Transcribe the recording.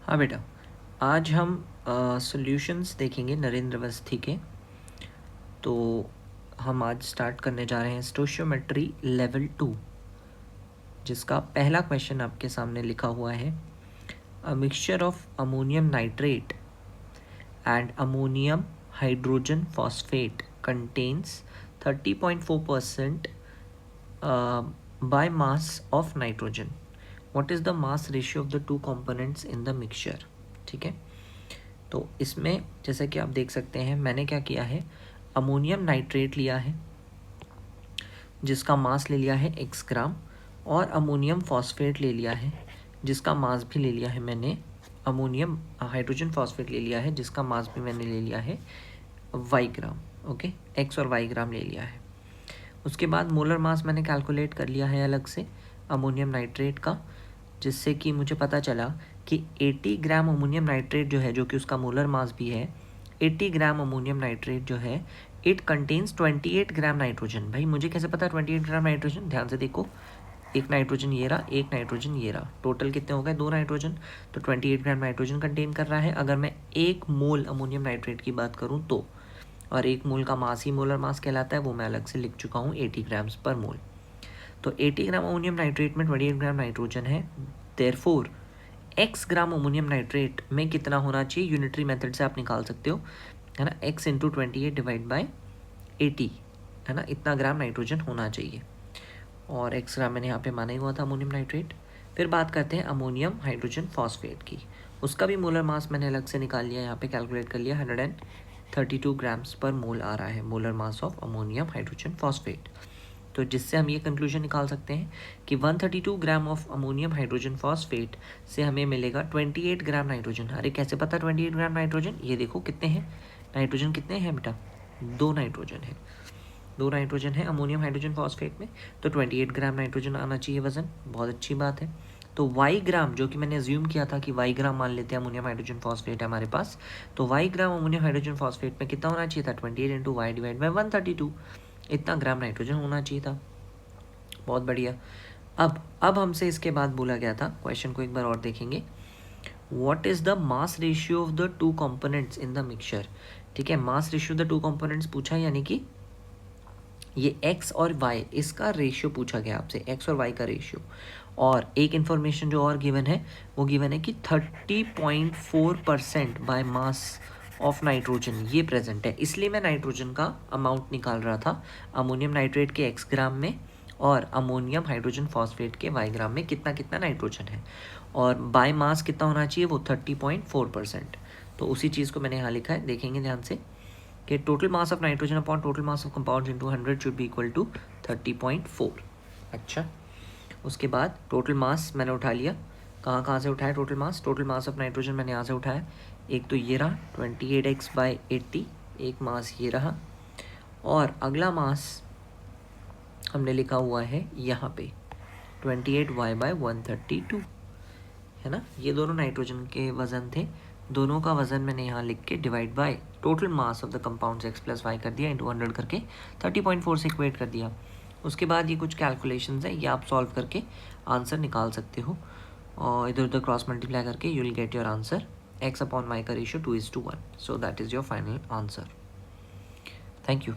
हाँ बेटा, आज हम सॉल्यूशंस देखेंगे नरेंद्र अवस्थी के। तो हम आज स्टार्ट करने जा रहे हैं स्टोशियोमेट्री लेवल 2, जिसका पहला क्वेश्चन आपके सामने लिखा हुआ है। A mixture of ammonium nitrate and ammonium hydrogen phosphate contains 30.4% by mass of nitrogen. What is the mass ratio of the two components in the mixture? ठीक है, तो इसमें जैसे कि आप देख सकते हैं मैंने क्या किया है, अमोनियम नाइट्रेट लिया है जिसका मास ले लिया है x ग्राम, और अमोनियम फॉस्फेट ले लिया है जिसका मास भी ले लिया है मैंने, अमोनियम हाइड्रोजन फॉस्फेट ले लिया है जिसका मास भी मैंने ले लिया है y ग्राम। ओके, x और y ग्राम ले लिया है। उसके बाद मोलर मास मैंने कैलकुलेट कर लिया है अलग से अमोनियम नाइट्रेट का, जिससे कि मुझे पता चला कि 80 ग्राम अमोनियम नाइट्रेट जो है, जो कि उसका मोलर मास भी है, 80 ग्राम अमोनियम नाइट्रेट जो है, इट कंटेन्स 28 ग्राम नाइट्रोजन। भाई मुझे कैसे पता 28 ग्राम नाइट्रोजन? ध्यान से देखो, एक नाइट्रोजन ये रहा, एक नाइट्रोजन ये रहा, टोटल कितने हो गए? 2 नाइट्रोजन, तो 28 ग्राम नाइट्रोजन कंटेन कर रहा है। अगर मैं 1 मोल अमोनियम नाइट्रेट की बात करूँ तो, और 1 मोल का मास ही मोलर मास कहलाता है, वो मैं अलग से लिख चुका हूँ 80 ग्राम्स पर मोल। तो 80 ग्राम अमोनियम नाइट्रेट में 28 ग्राम नाइट्रोजन है। देयरफॉर x ग्राम अमोनियम नाइट्रेट में कितना होना चाहिए, यूनिटरी मेथड से आप निकाल सकते हो, है ना, x इंटू 28 डिवाइड बाई 80, है ना, इतना ग्राम नाइट्रोजन होना चाहिए। और x ग्राम मैंने यहाँ पे माना ही हुआ था अमोनियम नाइट्रेट। फिर बात करते हैं अमोनियम हाइड्रोजन फॉस्फेट की। उसका भी मोलर मास मैंने अलग से निकाल लिया, यहाँ पे कैलकुलेट कर लिया, 132 ग्राम्स पर मोल आ रहा है molar mass of ammonium hydrogen phosphate. तो जिससे हम ये कंक्लूजन निकाल सकते हैं कि 132 gram of ammonium hydrogen phosphate से हमें मिलेगा 28 ग्राम नाइट्रोजन। अरे कैसे पता 28 ग्राम नाइट्रोजन? ये देखो कितने हैं नाइट्रोजन, कितने हैं बेटा? 2 नाइट्रोजन है, 2 नाइट्रोजन है अमोनियम हाइड्रोजन फॉस्फेट में, तो 28 ग्राम नाइट्रोजन आना चाहिए वजन। बहुत अच्छी बात है। तो y ग्राम, जो कि मैंने अज्यूम किया था कि y ग्राम मान लेते हैं अमोनियम हाइड्रोजन फॉस्फेट है हमारे पास, तो y ग्राम अमोनियम हाइड्रोजन फॉस्फेट में कितना होना चाहिए था? 28 इंटू वाई डिवाइड बाई 132, इतना ग्राम नाइट्रोजन होना चाहिए था। बहुत बढ़िया। अब हमसे इसके बाद बोला गया था, क्वेश्चन को एक बार और देखेंगे, what is the mass ratio of the two components in the mixture. ठीक है, mass ratio the two components पूछा, यानी कि ये x और y, इसका रेशियो पूछा गया आपसे, x और y का रेशियो। और एक इन्फॉर्मेशन जो और गिवन है, वो गिवन है कि 30.4% बाय मास ऑफ नाइट्रोजन ये प्रेजेंट है। इसलिए मैं नाइट्रोजन का अमाउंट निकाल रहा था, अमोनियम नाइट्रेट के x ग्राम में और अमोनियम हाइड्रोजन फॉस्फेट के y ग्राम में कितना कितना नाइट्रोजन है, और बाय मास कितना होना चाहिए, वो 30.4%। तो उसी चीज़ को मैंने यहाँ लिखा है, देखेंगे ध्यान से कि total mass of nitrogen upon total mass of compounds into 100 should be equal to 30.4। अच्छा, उसके बाद टोटल मास मैंने उठा लिया, कहाँ कहाँ से उठाया total mass? Total mass of nitrogen मैंने यहाँ से उठाया, एक तो ये रहा 28x बाई 80, एक मास ये रहा, और अगला मास हमने लिखा हुआ है यहाँ पे 28y बाई 132, है ना। ये दोनों नाइट्रोजन के वजन थे, दोनों का वजन मैंने यहाँ लिख के divide by total mass of the compounds x plus y कर दिया, इंटू 100 करके 30.4 से इक्वेट कर दिया। उसके बाद ये कुछ कैलकुलेशंस है, ये आप सॉल्व करके आंसर निकाल सकते हो, और इधर उधर क्रॉस मल्टीप्लाई करके you will get your answer. x upon y का ratio 2:1, so that is your final answer. Thank you.